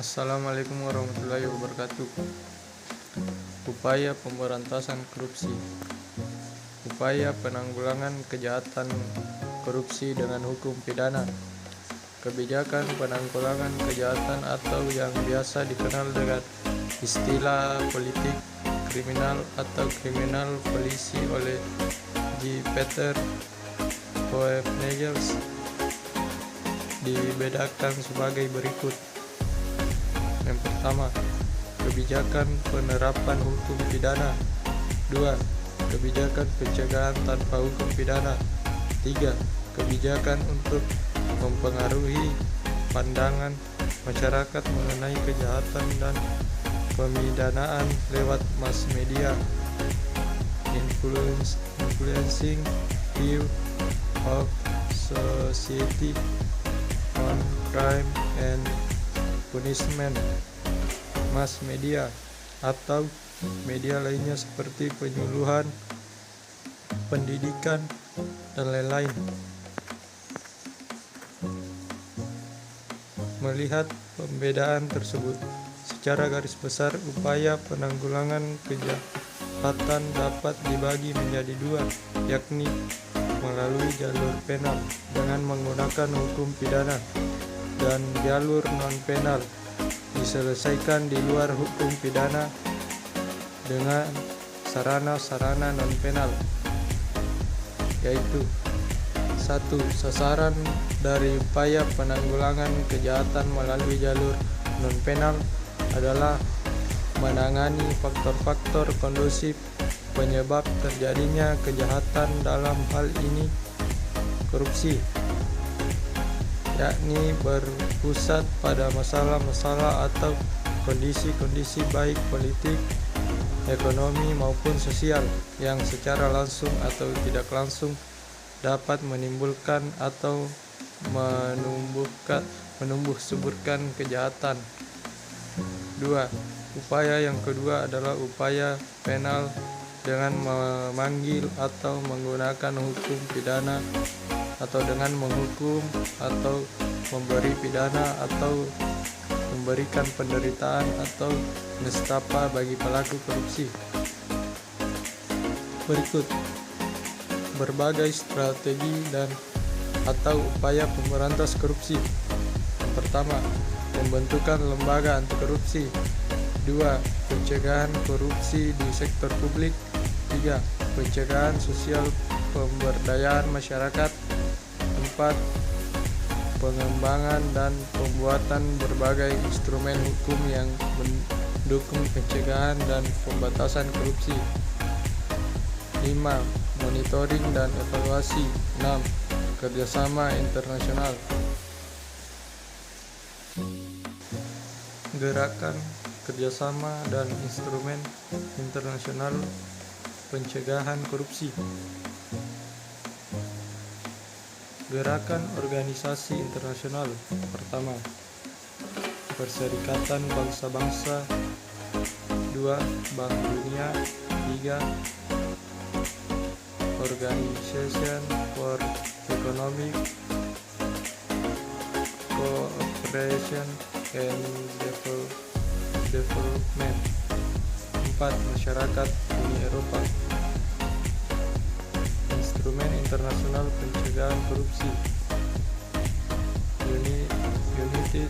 Assalamualaikum warahmatullahi wabarakatuh. Upaya pemberantasan korupsi. Upaya penanggulangan kejahatan korupsi dengan hukum pidana. Kebijakan penanggulangan kejahatan atau yang biasa dikenal dengan istilah politik kriminal atau criminal policy oleh G. Peter Hoefnagels dibedakan sebagai berikut. Yang pertama, kebijakan penerapan hukum pidana. 2. Kebijakan pencegahan tanpa hukum pidana. 3. Kebijakan untuk mempengaruhi pandangan masyarakat mengenai kejahatan dan pemidanaan lewat mass media. Influencing view of society on crime and punishment. Mass media atau media lainnya seperti penyuluhan, pendidikan, dan lain-lain. Melihat pembedaan tersebut, secara garis besar upaya penanggulangan kejahatan dapat dibagi menjadi dua, yakni melalui jalur penal dengan menggunakan hukum pidana dan jalur non-penal diselesaikan di luar hukum pidana dengan sarana-sarana non-penal, yaitu 1. Sasaran dari upaya penanggulangan kejahatan melalui jalur non-penal adalah menangani faktor-faktor kondusif penyebab terjadinya kejahatan, dalam hal ini korupsi, yakni berpusat pada masalah-masalah atau kondisi-kondisi baik politik, ekonomi maupun sosial yang secara langsung atau tidak langsung dapat menimbulkan atau menumbuh suburkan kejahatan. 2. Upaya yang kedua adalah upaya penal dengan memanggil atau menggunakan hukum pidana atau dengan menghukum atau memberi pidana atau memberikan penderitaan atau nestapa bagi pelaku korupsi. Berikut berbagai strategi dan atau upaya pemberantas korupsi. Yang pertama, pembentukan lembaga anti korupsi. 2. Pencegahan korupsi di sektor publik. 3. Pencegahan sosial pemberdayaan masyarakat. 4. Pengembangan dan pembuatan berbagai instrumen hukum yang mendukung pencegahan dan pembatasan korupsi. 5. Monitoring dan evaluasi. 6. Kerjasama internasional. Gerakan kerjasama dan instrumen internasional pencegahan korupsi. Gerakan organisasi internasional. Pertama, Perserikatan Bangsa-Bangsa. 2. Bank Dunia. 3. Organization for Economic Cooperation and Development. 4. Masyarakat Uni Eropa. Instrumen internasional pencegahan korupsi. United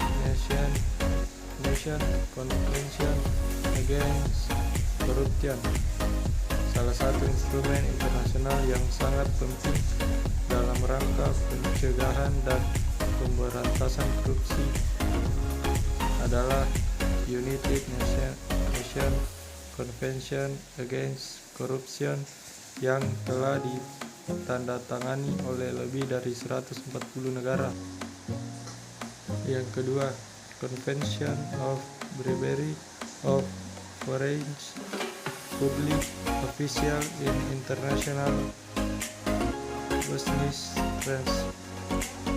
Nations Convention Against Corruption. Salah satu instrumen internasional yang sangat penting dalam rangka pencegahan dan pemberantasan korupsi adalah United Nations Convention Against Corruption yang telah ditandatangani oleh lebih dari 140 negara. Yang kedua, Convention of Bribery of Foreign Public Officials in International Business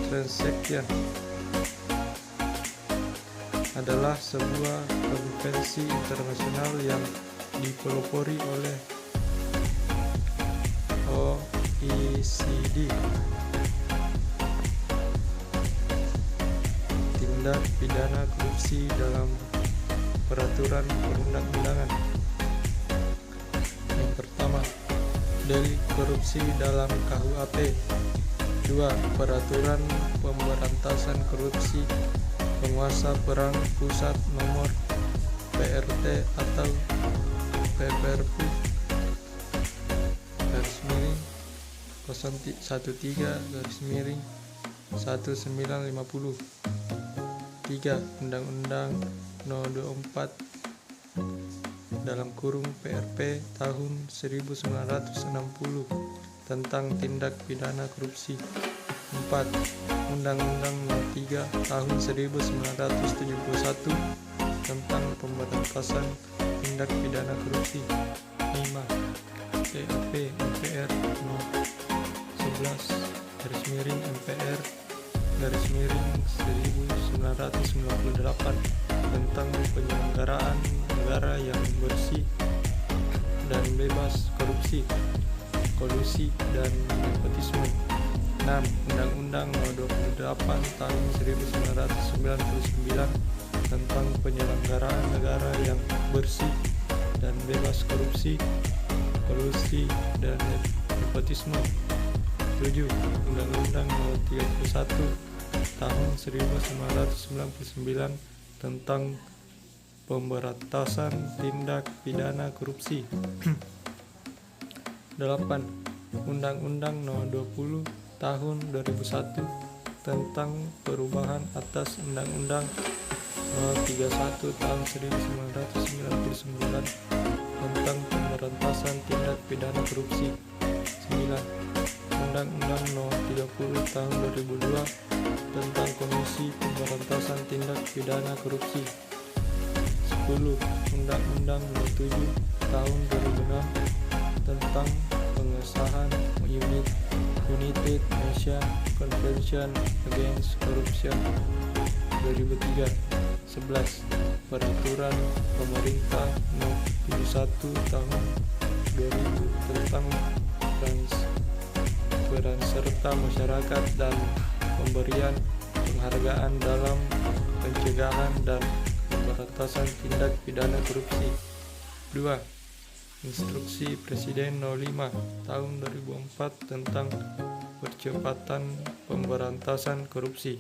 Transaction adalah sebuah konvensi internasional yang dipelopori oleh OECD. tindak pidana korupsi dalam peraturan perundang-undangan. Yang pertama, delik korupsi dalam KUHP. 2. Peraturan pemberantasan korupsi penguasa perang pusat nomor PRT atau PPRP /013/1950. 3. Undang-Undang No. 24 (PRP) tahun 1960 tentang tindak pidana korupsi. 4. Undang-Undang No. 3 tahun 1971 tentang pemberantasan tindak pidana korupsi. 5. CAP MPR No. 11/MPR/1998 tentang penyelenggaraan negara yang bersih dan bebas korupsi, kolusi, dan nepotisme. 6. Undang-Undang No. 28 tahun 1999 tentang penyelenggaraan negara yang bersih dan bebas korupsi, kolusi, dan nepotisme. 7. Undang-Undang No. 31 tahun 1999 tentang pemberantasan tindak pidana korupsi. 8. Undang-Undang No. 20 tahun 2001 tentang perubahan atas Undang-Undang No. 31 tahun 1999 tentang pemberantasan tindak pidana korupsi. 9. Undang-Undang No. 30 tahun 2002 tentang Komisi Pemberantasan Tindak Pidana Korupsi. 10. Undang-Undang No. 7 tahun 2006 tentang pengesahan United Nations Convention Against Corruption 2003. 11. Peraturan Pemerintah No. 71 tahun 2000 tentang peran serta masyarakat dan pemberian penghargaan dalam pencegahan dan pemberantasan tindak pidana korupsi. 2. Instruksi Presiden No. 5 tahun 2004 tentang percepatan pemberantasan korupsi.